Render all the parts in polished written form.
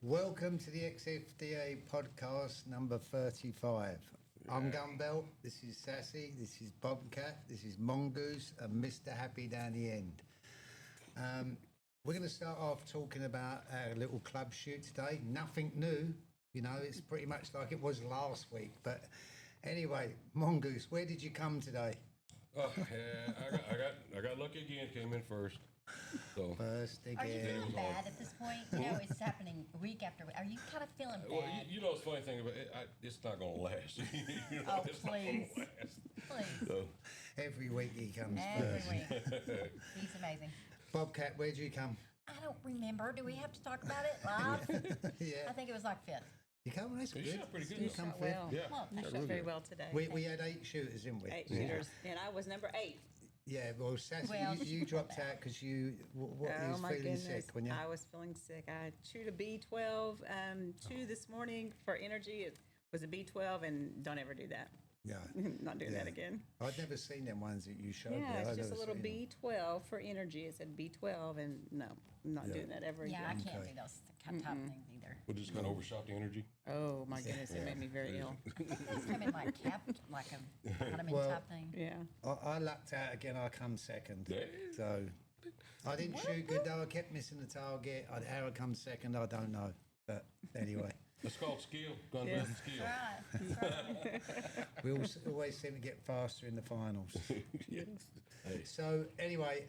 Welcome to the XFDA podcast number 35. I'm GunBelt, this is Sassy, this is Bobcat, this is Mongoose, and Mr. Happy down the end. We're going to start off talking about our little club shoot today. Nothing new, you know, it's pretty much like it was last week. But anyway, Mongoose, where did you come today? Oh, yeah, I got lucky again. Came in first. So First Are you again. feeling bad at this point? You know, it's happening week after week. Are you kind of feeling bad? well, you know, the funny thing about it, it's not gonna last. You know, Oh, it's please. not gonna last. Please. So, Every week he comes Every first. week. He's amazing. Bobcat, where did you come? I don't remember. Do we have to talk about it live? Yeah. I think it was like fifth. You come, that's you good. shot pretty good. You though. come Shot fifth. well. Yeah. Well, I thank shot you. very well today. We had 8 shooters, didn't we? 8 shooters, and I was number 8. Yeah, well, Sassy, Well, you dropped out because you you was feeling sick, when you? I was feeling sick. I chewed a B12 chew this morning for energy. It was a B12, and don't ever do that. Yeah. Not do that again. I'd never seen them ones that you showed me. Yeah, it's I'd just a never little seen them. B12 for energy. It said B12, and no, I'm not doing that ever Yeah, I again. can't do those kind of top things either. We just kind of overshot the energy. Oh my goodness, it made me very ill. It's coming like like a vitamin Well- top thing. Yeah. I lucked out again. I come second. Yeah. So I didn't shoot good though. I kept missing the target. How I come second, I don't know. But anyway, It's called skill. Gun Yes. building skill. Right. That's right. we always seem to get faster in the finals. Yes. Hey. So anyway,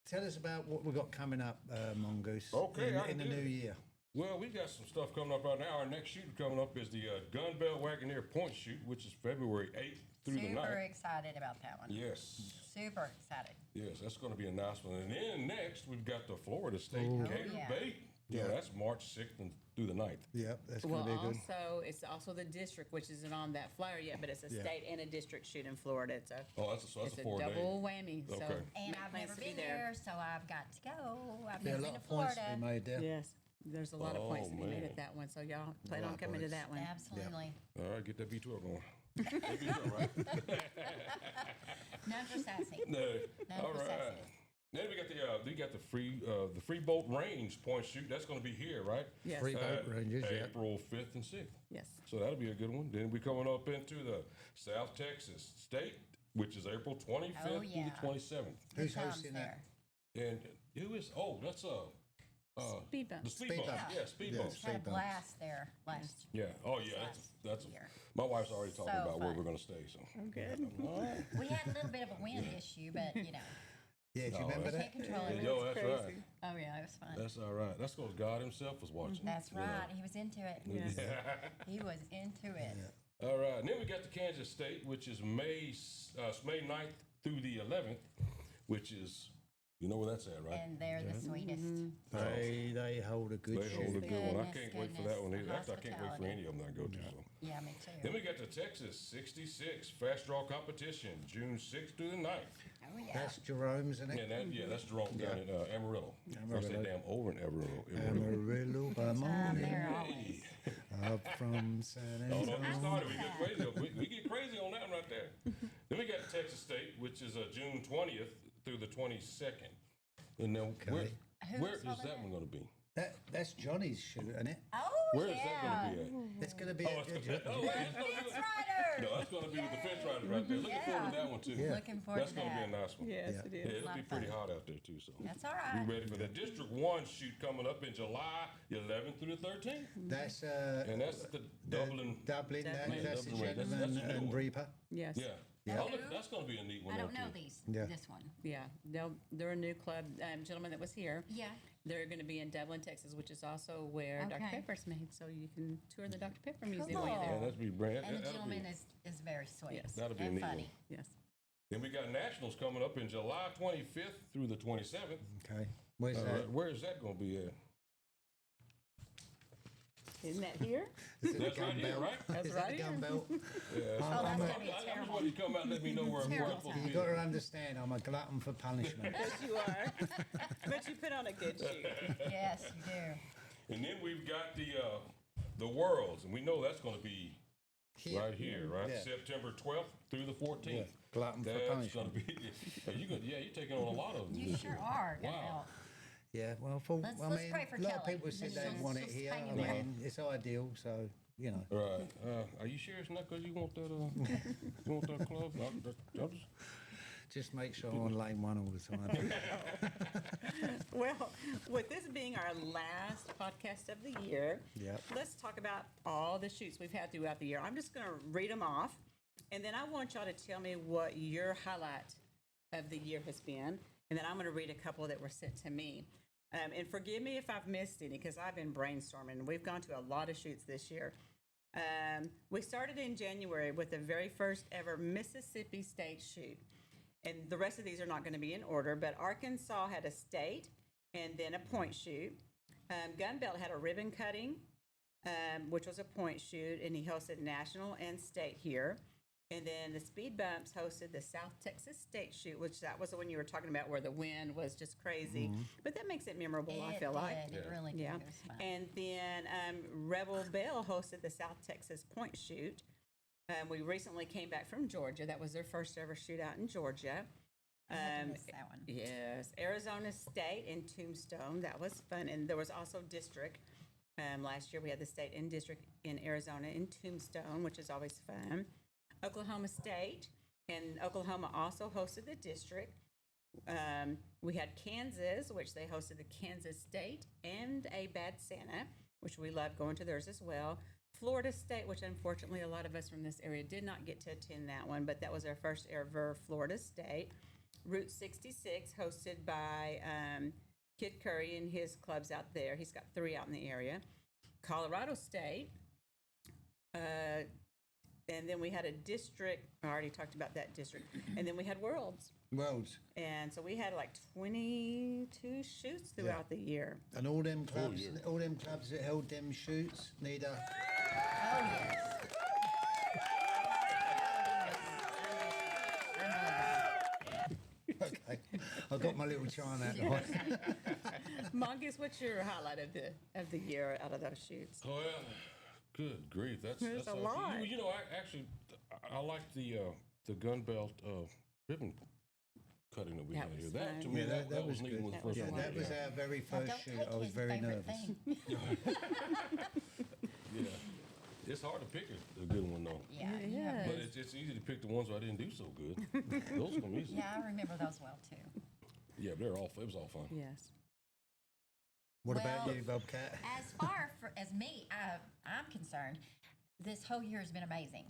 tell us about what we've got coming up, Mongoose. Okay, I in the can do new it. year. Well, we got some stuff coming up right now. Our next shoot coming up is the GunBelt Wagoneer Point Shoot, which is February 8th through the Super 9th. excited about that one. Yes. Super excited. Yes, that's going to be a nice one. And then next, we've got the Florida State Gator yeah. Bait. Yeah, that's March 6th and through the 9th. Yep, that's Well, going to be good. also, it's also the district, which isn't on that flyer yet, but it's a state and a district shoot in Florida. It's a Oh, that's it's a a 4-day. double whammy. So Okay. And make I've plans never to be been there. there, so I've got to go. I've There are never a lot been to of points to Florida. be made there. Yes, there's a lot of points Oh, to be made man. at that one. So y'all plan lot on of coming to points. that one. Absolutely. All right, get that B12 going. That B12, right? None for Sassy. No. None All for right. Sassy. Then we got the free boat range point shoot. That's going to be here, right? Yes. Free boat ranges, yeah. April 5th and 6th. Yes. So that'll be a good one. Then we're coming up into the South Texas State, which is April 25th Oh, through yeah. the 27th. Who's Tom's hosting that? there. And who is? Oh, that's Speed bump. the speed Speed bump. bump. Yeah, speed Yeah, bump. speed Had a bumps. blast there last. Yeah. Oh, yeah. That's year. my wife's already talking So about where fun. we're going to stay. So. Oh, good. All right. We had a little bit of a wind issue, but you know, Yeah, do you No, remember can't that? control it. Yo, that's right. crazy. Oh yeah, it was fun. That's all right. That's because God Himself was watching. That's you know. right. He was into it. Yes. He was into it. All right. And then we got the Kansas State, which is May 9th through the 11th, which is, you know where that's at, right? And they're the sweetest. They hold a good They hold a shoot. good one. I Goodness, can't wait for that one goodness. either. Actually, I can't wait for Hospitality. any of them that I go to. So. Yeah, me Then too. we got the Texas 66 Fast Draw Competition, June 6th through the 9th. Oh yeah. That's Jerome's, isn't it? And that's Jerome down in Amarillo. I say Amarillo. damn over in Amarillo. Amarillo by I'm morning, there always. up from San Oh, Antonio. don't get started. We get crazy. We get crazy on that one right there. Then we got Texas State, which is June 20th through the 22nd. And then where Who's is holding that it? one going to be? That's Johnny's shoot, isn't it? Oh Where is yeah. that going to be at? It's going to be. Oh, it's gonna be- oh, that's gonna be Fence the- Rider. No, that's going to be with the fence riders right there. Looking forward to that one too. Yeah. Looking forward That's to going to be that. a nice one. Yes, Yeah. it Yeah, is. it'll Lot be of pretty fun. hot out there too. So That's all be right. ready for that. District 1 shoot coming up in July 11th through the 13th. That's And that's the Dublin. Dublin. Dublin. That's the Dublin Red. That's gentleman a new and one. Reaper. Yes. Yeah. Yeah. Oh, look, that's going to be a neat one. I don't there, know too. these. Yeah. This one. Yeah. They're a new club. Gentleman that was here. Yeah. They're going to be in Dublin, Texas, which is also where Dr. Okay. Pepper's made. So you can tour the Dr. Pepper Museum Cool. while you're Yeah, there. that's be brand. And the that'll gentleman be, is very sweet. Yes. that'll be a and neat funny. one. Yes. Then we got nationals coming up in July 25th through the 27th. Okay. Where's All that? right, where is that going to be at? Isn't that here? Is it That's the right here, GunBelt? right? That's Is right that the here. GunBelt? Yeah. Oh, that's I'm gonna a- be I just terrible. want you to come out and let me know where I'm Terrible supposed to time. be. You got to understand, I'm a glutton for punishment. Yes, you are. But you put on a good shoot. Yes, you do. And then we've got the Worlds, and we know that's going to be right here, right? Yeah. September 12th through the 14th. Yeah, glutton for That's punishment. going to be. You're taking on a lot of them. You this sure year. are. Wow. Wow. Yeah, well, I thought, Let's I mean, pray for a lot of Kelly. people said they She'll- want it she'll here. hang I in there. mean, it's ideal, so, you know. Right. Are you sure it's not because you want that, you want that club? I'll just, Just make sure I'm on lane one all the time. Well, with this being our last podcast of the year, Yep. let's talk about all the shoots we've had throughout the year. I'm just going to read them off, and then I want y'all to tell me what your highlight of the year has been, and then I'm going to read a couple that were sent to me. And forgive me if I've missed any, because I've been brainstorming. We've gone to a lot of shoots this year. We started in January with the very first ever Mississippi State shoot. And the rest of these are not going to be in order, but Arkansas had a state and then a point shoot. GunBelt had a ribbon cutting, which was a point shoot, and he hosted national and state here. And then the Speed Bumps hosted the South Texas State shoot, which that was the one you were talking about where the wind was just crazy. But that makes it memorable, I feel like. It really did. Yeah. It was fun. And then Rebel Bell hosted the South Texas Point Shoot. We recently came back from Georgia. That was their first ever shootout in Georgia. I had to miss that one. Yes, Arizona State in Tombstone. That was fun. And there was also district. Last year we had the state and district in Arizona in Tombstone, which is always fun. Oklahoma State, and Oklahoma also hosted the district. We had Kansas, which they hosted the Kansas State, and a Bad Santa, which we love going to theirs as well. Florida State, which unfortunately a lot of us from this area did not get to attend that one, but that was our first ever Florida State. Route 66, hosted by Kid Curry and his clubs out there. He's got 3 out in the area. Colorado State. And then we had a district. I already talked about that district. And then we had Worlds. Worlds. And so we had like 22 shoots throughout the year. And all them clubs, that held them shoots need a... Oh, yes. Okay, I got my little chime out the way. Mongoose, what's your highlight of the year out of those shoots? well, good grief. That's a lot. You know, I like the GunBelt ribbon cutting that we That had was here. That fun. to me, Yeah, that was was neat good. when the first Yeah, one. that was our very Now, first don't shoot. take I was his very favorite nervous. thing. Yeah, it's hard to pick a good one though. Yeah. Yeah. But it's easy to pick the ones where I didn't do so good. Those come easy. Yeah, I remember those well too. Yeah, it was all fun. Yes. What about Well, you, Bobcat? As far as me, I'm concerned, this whole year has been amazing.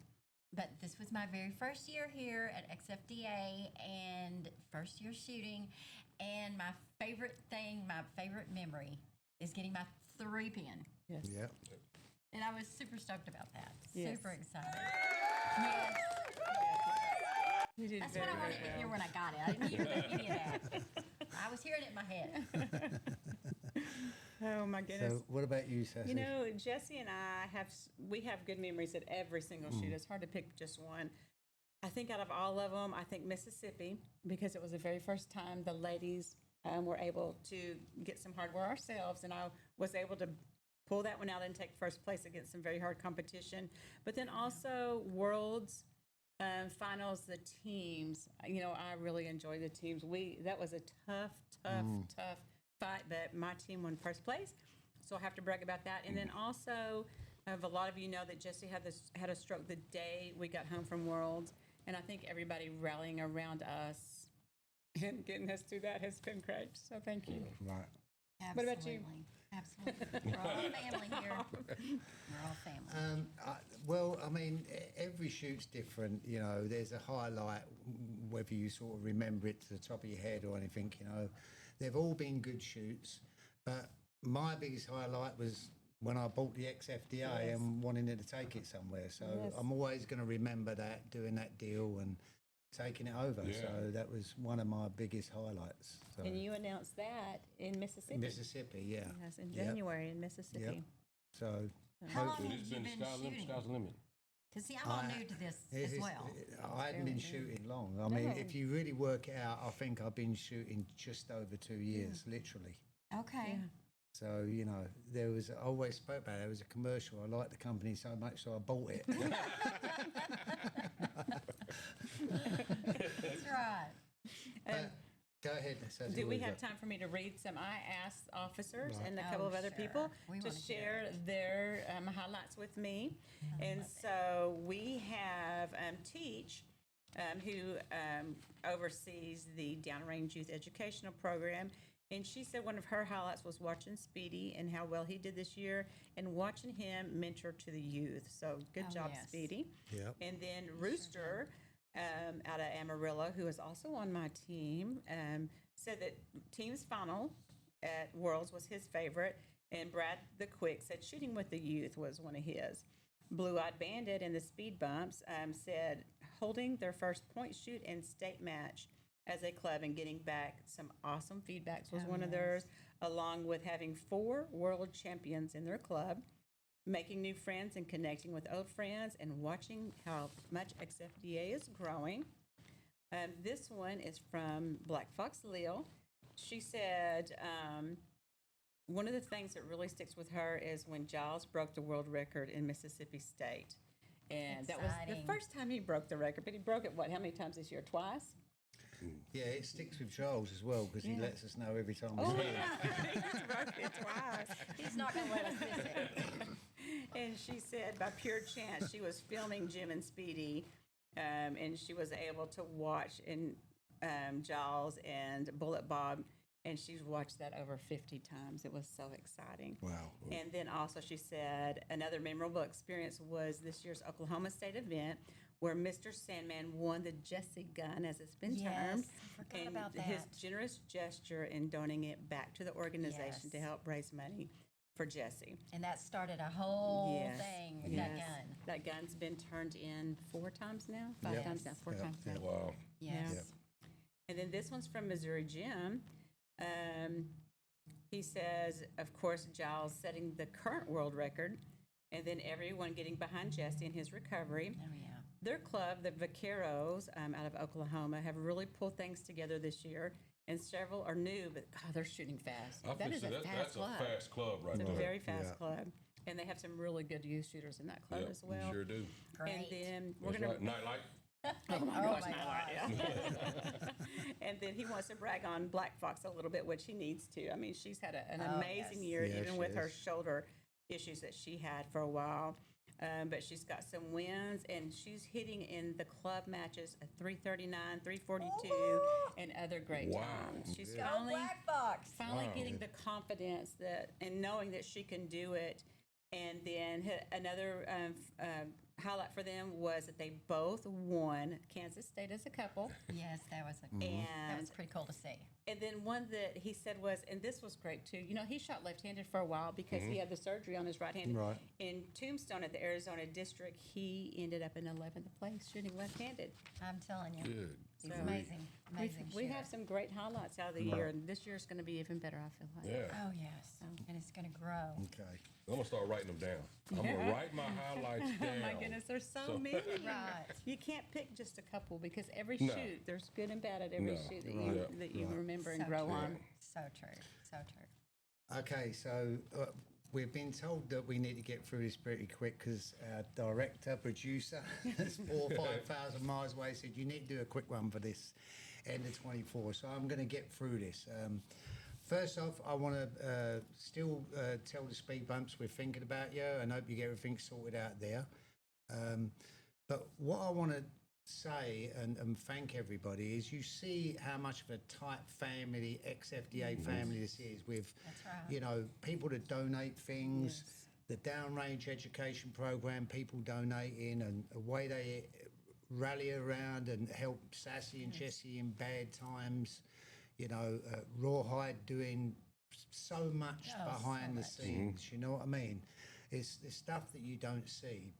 But this was my very first year here at XFDA and first year shooting. And my favorite thing, my favorite memory is getting my 3-pin. Yes. Yeah. And I was super stoked about that. Yes. Super excited. Yes. You did That's very, what I very wanted to well. hear when I got it. I didn't hear any of that. I was hearing it in my head. Oh my goodness. So what about you, Sassy? You know, Jesse and I we have good memories at every single shoot. It's hard to pick just one. I think out of all of them, I think Mississippi, because it was the very first time the ladies were able to get some hardware ourselves, and I was able to pull that one out and take first place against some very hard competition. But then also Worlds, finals, the teams. You know, I really enjoy the teams. That was a tough fight, but my team won first place, so I have to brag about that. And then also, a lot of you know that Jesse had a stroke the day we got home from Worlds, and I think everybody rallying around us and getting us through that has been great. So thank you. Right. What about you? Absolutely. We're all family here. We're all family. Well, I mean, every shoot's different. You know, there's a highlight, whether you sort of remember it to the top of your head or anything. You know, they've all been good shoots, but my biggest highlight was when I bought the XFDA and wanting to take it somewhere. So I'm always going to remember that, doing that deal and taking it over. Yeah. So that was one of my biggest highlights. So And you announced that in Mississippi. Mississippi, yeah. Yes, in Yep. January in Mississippi. Yep. So How long So have it's you been been sky's limit, shooting? sky's the limit. Because see, I'm all new to this as well. I hadn't been shooting long. I mean, No. if you really work it out, I think I've been shooting just over 2 years, literally. Okay. So, you know, I always spoke about it. There was a commercial. I liked the company so much, so I bought it. That's right. Go ahead. Sassy, Do what we you have got? time for me to read some? I asked officers and a Oh, couple of other sure. people We to wanna hear share it. their highlights with me. And so we have Teach, who oversees the Downrange Youth Educational Program. And she said one of her highlights was watching Speedy and how well he did this year and watching him mentor to the youth. So good Oh, job, yes. Speedy. Yep. And then Rooster, out of Amarillo, who is also on my team, said that team's final at Worlds was his favorite. And Brad the Quick said shooting with the youth was one of his. Blue Eyed Bandit and the Speed Bumps said holding their first point shoot and state match as a club and getting back some awesome feedbacks was one of theirs, along with having 4 world champions in their club, making new friends and connecting with old friends, and watching how much XFDA is growing. This one is from Black Fox Lil. She said one of the things that really sticks with her is when Giles broke the world record in Mississippi State. And that was Exciting. the first time he broke the record, but he broke it, how many times this year? Twice? Yeah, it sticks with Charles as well because he lets us know every time we Oh, see him. yeah. He just broke it twice. He's not going to let us miss it. And she said by pure chance, she was filming Jim and Speedy, and she was able to watch in Giles and Bullet Bob, and she's watched that over 50 times. It was so exciting. Wow. And then also she said another memorable experience was this year's Oklahoma State event where Mr. Sandman won the Jesse gun, as it's been Yes, termed. I forgot and about his that. generous gesture in donating it back to the organization Yes. to help raise money for Jesse. And that started a whole Yes. thing with Yes. that gun. That gun's been turned in 4 times now, 5 Yep. times now, 4 Yep. times now. Yep. Wow. Yes. Yep. And then this one's from Missouri Jim. He says, of course, Giles setting the current world record, and then everyone getting behind Jesse in his recovery. Oh, yeah. Their club, the Vaqueros out of Oklahoma, have really pulled things together this year, and several are new, but God, they're shooting fast. I That feel is so a fast that's club. a fast club right It's a there. very fast Yeah. club, and they have some really good youth shooters in that club Yep, as well. Sure do. Great. And then we're That's gonna. right. Nightlight. Oh my Oh gosh, my not right, yeah. And then he wants to brag on Black Fox a little bit, which he needs to. I mean, she's had an Oh, amazing yes. year, Yeah, even she with her is. shoulder issues that she had for a while. But she's got some wins, and she's hitting in the club matches at 339, 342, and other great Wow. times. She's Go finally Black Fox. Wow. getting the confidence that and knowing that she can do it. And then another highlight for them was that they both won Kansas State as a couple. Yes, that was Mm-hmm. that was And pretty cool to see. and then one that he said was, and this was great too. You know, he shot left-handed for a while because he had the surgery on his right hand. Right. In Tombstone at the Arizona District, he ended up in 11th place shooting left-handed. I'm telling you, Good. he's So- amazing. Amazing. We shooter. have some great highlights out of the year, and this year's going to be even better. I feel like. Yeah. Oh yes, and it's going to grow. Okay. I'm gonna start writing them down. I'm gonna write my highlights down. Oh my goodness, there's so many. Right. You can't pick just a couple because every No. shoot, there's good and bad at every No. shoot that Right. you, Yeah. that you Right. remember and So grow true. on. So true. So true. Okay, so we've been told that we need to get through this pretty quick because our director, producer, is 4,000 or 5,000 miles away, said you need to do a quick one for this end of 24. So I'm going to get through this. First off, I want to still tell the speed bumps we're thinking about you and hope you get everything sorted out there. But what I want to say and thank everybody is you see how much of a tight family, XFDA family this is with, That's right. you know, people that donate things, Yes. the downrange education program, people donating and the way they rally around and help Sassy and Jesse in bad times, you know, Rawhide doing so much Oh, so behind the much. scenes, you know what I mean? It's stuff that you don't see.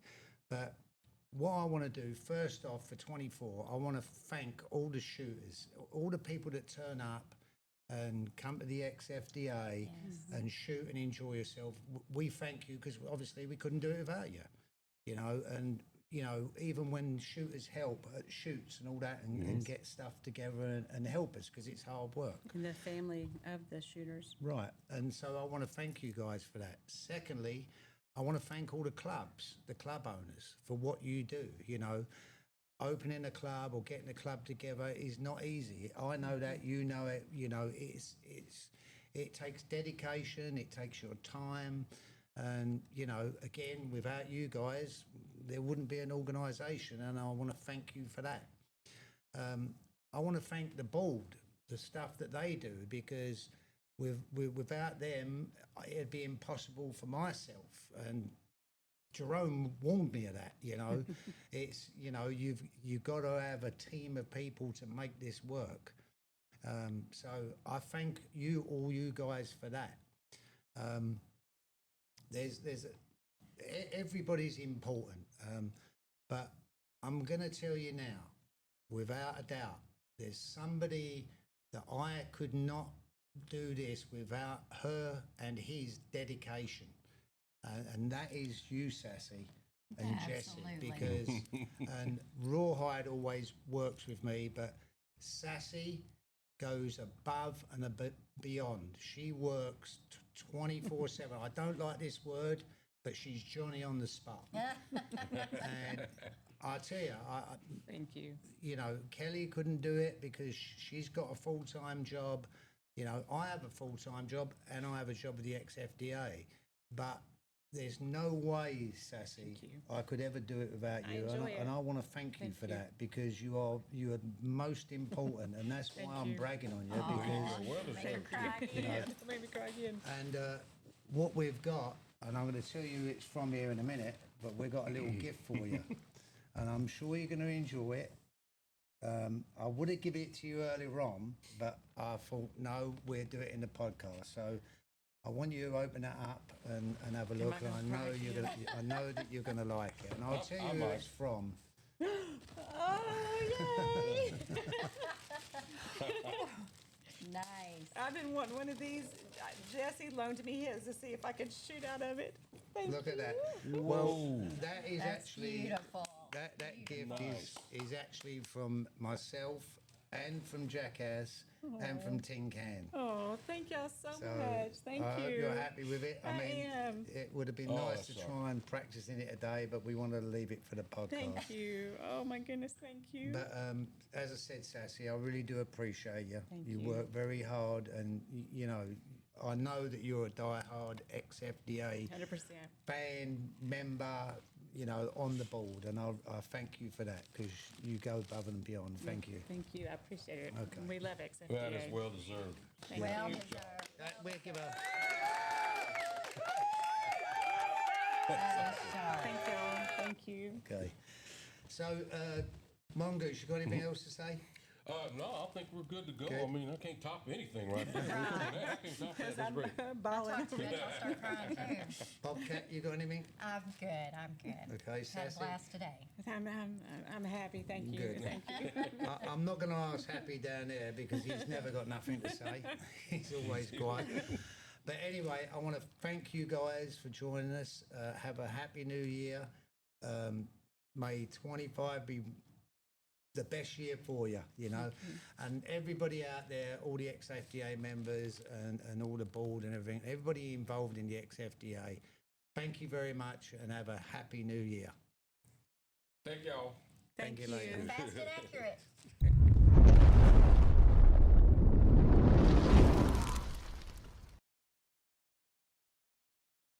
But what I want to do, first off, for 24, I want to thank all the shooters, all the people that turn up and come to the XFDA and shoot and enjoy yourself. We thank you because obviously we couldn't do it without you, you know, and, you know, even when shooters help at shoots and all that and get stuff together and help us because it's hard work. And the family of the shooters. Right. And so I want to thank you guys for that. Secondly, I want to thank all the clubs, the club owners for what you do. You know, opening a club or getting a club together is not easy. I know that, you know it. You know, it takes dedication. It takes your time, and you know, again, without you guys, there wouldn't be an organisation. And I want to thank you for that. I want to thank the board, the stuff that they do, because without them, it'd be impossible for myself. And Jerome warned me of that. You know, it's, you know, you've got to have a team of people to make this work. So I thank you, all you guys, for that. Everybody's important, but I'm going to tell you now, without a doubt, there's somebody that I could not do this without her and his dedication, and that is you, Sassy, and Jessie, Absolutely. because and Rawhide always works with me, but Sassy goes above and beyond. She works 24/7. I don't like this word, but she's Johnny on the spot. And I tell you, Thank you. you know, Kelly couldn't do it because she's got a full-time job. You know, I have a full-time job and I have a job with the XFDA, but there's no way, Sassy, I could ever do it without you. And I want to thank you for that, because you are most important, and that's why I'm bragging on you, because Make her cry. you know, Made me cry again. and what we've got, and I'm going to tell you it's from here in a minute, but we've got a little gift for you, and I'm sure you're going to enjoy it. I would have given it to you earlier on, but I thought, no, we'll do it in the podcast. So I want you to open that up and have a look. I And I know that you're going to like it, and I'll tell you who it's from. Oh, yay! Nice. I've been wanting one of these. Jesse loaned me his to see if I could shoot out of it. Thank Look at you. that. Well, that is That's actually beautiful. that gift is actually from myself and from Jackass and from Tin Can. Oh, thank y'all so So much. Thank I hope you. you're happy with it. I mean, am. it would have been Oh, nice to that's try and practice in it today, but we wanted to leave it for the podcast. Thank you. Oh my goodness, thank you. But as I said, Sassy, I really do appreciate you. Thank You you. work very hard, and you know, I know that you're a die-hard XFDA 100%. band member, you know, on the board, and I thank you for that, because you go above and beyond. Thank you. Thank you. I appreciate it. Okay. We love XFDA. That is well deserved. Thank Well you. deserved. We'll give a That is sharp. Thank y'all. Thank you. okay. So, Mongoose, you got anything else to say? No, I think we're good to go. Good. I mean, I can't top anything right there. I can't top that. That's great. Balling. Talk to Rich, I'll start crying too. Bobcat, you got anything? I'm good. I'm good. Okay, Had a Sassy. blast today. I'm happy. Thank you. Good. Thank you. I'm not going to ask Happy down there, because he's never got nothing to say. He's always quiet. But anyway, I want to thank you guys for joining us. Have a happy new year. May 25 be the best year for you, you know. And everybody out there, all the XFDA members and all the board and everything, everybody involved in the XFDA, thank you very much, and have a happy new year. Thank y'all. Thank you you. later. Fast and accurate.